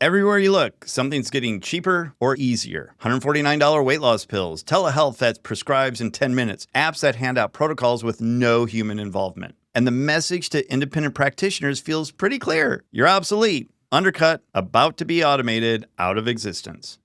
Everywhere you look, something's getting cheaper or easier. $149 weight loss pills, telehealth that prescribes in 10 minutes, apps that hand out protocols with no human involvement. And the message to independent practitioners feels pretty clear. You're obsolete, undercut, about to be automated, out of existence.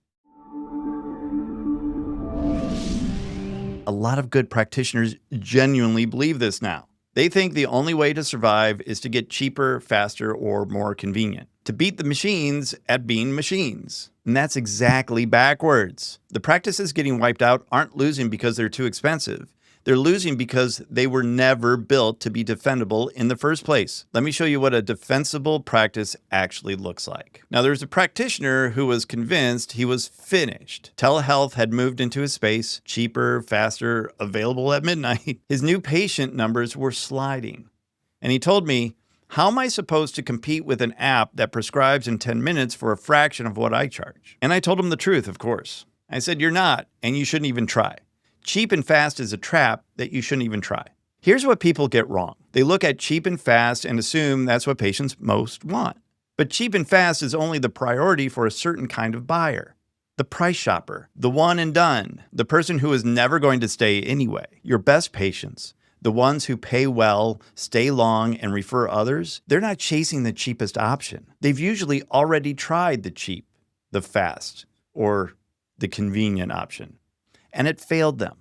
A lot of good practitioners genuinely believe this now. They think the only way to survive is to get cheaper, faster, or more convenient. To beat the machines at being machines. And that's exactly backwards. The practices getting wiped out aren't losing because they're too expensive. They're losing because they were never built to be defendable in the first place. Let me show you what a defensible practice actually looks like. Now, there's a practitioner who was convinced he was finished. Telehealth had moved into his space, cheaper, faster, available at midnight. His new patient numbers were sliding. And he told me, how am I supposed to compete with an app that prescribes in 10 minutes for a fraction of what I charge? And I told him the truth, of course. I said, you're not, and you shouldn't even try. Cheap and fast is a trap that you shouldn't even try. Here's what people get wrong. They look at cheap and fast and assume that's what patients most want. But cheap and fast is only the priority for a certain kind of buyer. The price shopper, the one and done, the person who is never going to stay anyway. Your best patients, the ones who pay well, stay long, and refer others, they're not chasing the cheapest option. They've usually already tried the cheap, the fast, or the convenient option, and it failed them.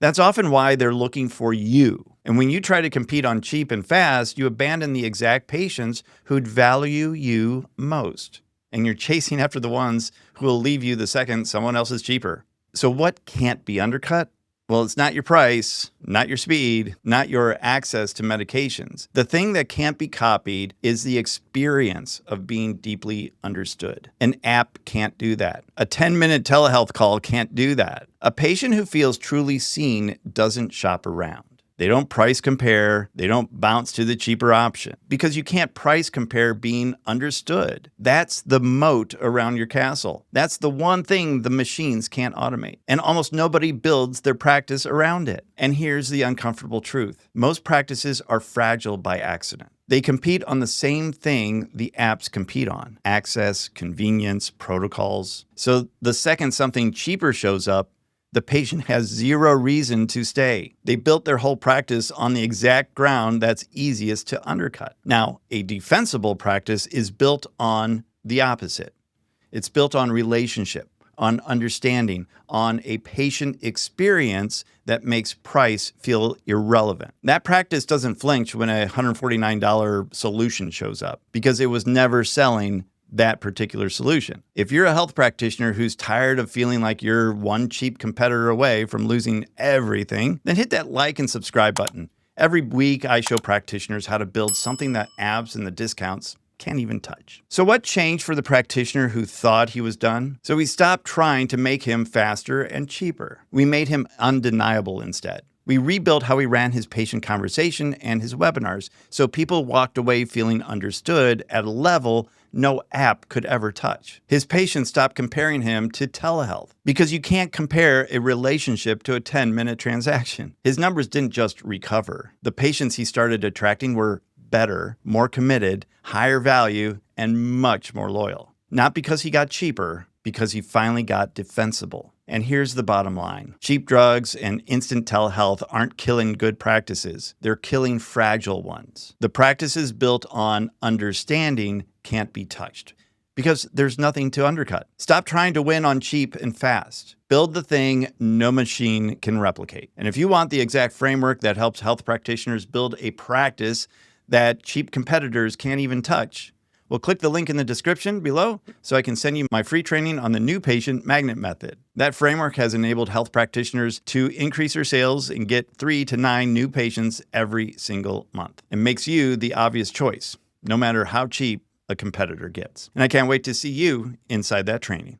That's often why they're looking for you. And when you try to compete on cheap and fast, you abandon the exact patients who'd value you most. And you're chasing after the ones who will leave you the second someone else is cheaper. So what can't be undercut? Well, it's not your price, not your speed, not your access to medications. The thing that can't be copied is the experience of being deeply understood. An app can't do that. A 10-minute telehealth call can't do that. A patient who feels truly seen doesn't shop around. They don't price compare. They don't bounce to the cheaper option because you can't price compare being understood. That's the moat around your castle. That's the one thing the machines can't automate. And almost nobody builds their practice around it. And here's the uncomfortable truth. Most practices are fragile by accident. They compete on the same thing the apps compete on: access, convenience, protocols. So the second something cheaper shows up, the patient has zero reason to stay. They built their whole practice on the exact ground that's easiest to undercut. Now, a defensible practice is built on the opposite. It's built on relationship, on understanding, on a patient experience that makes price feel irrelevant. That practice doesn't flinch when a $149 solution shows up because it was never selling that particular solution. If you're a health practitioner who's tired of feeling like you're one cheap competitor away from losing everything, then hit that like and subscribe button. Every week, I show practitioners how to build something that apps and the discounts can't even touch. So what changed for the practitioner who thought he was done? So we stopped trying to make him faster and cheaper. We made him undeniable instead. We rebuilt how we ran his patient conversation and his webinars so people walked away feeling understood at a level no app could ever touch. His patients stopped comparing him to telehealth because you can't compare a relationship to a 10-minute transaction. His numbers didn't just recover. The patients he started attracting were better, more committed, higher value, and much more loyal. Not because he got cheaper, because he finally got defensible. And here's the bottom line. Cheap drugs and instant telehealth aren't killing good practices. They're killing fragile ones. The practices built on understanding can't be touched because there's nothing to undercut. Stop trying to win on cheap and fast. Build the thing no machine can replicate. And if you want the exact framework that helps health practitioners build a practice that cheap competitors can't even touch, well, click the link in the description below so I can send you my free training on the new patient magnet method. That framework has enabled health practitioners to increase their sales and get 3 to 9 new patients every single month. It makes you the obvious choice, no matter how cheap a competitor gets. And I can't wait to see you inside that training.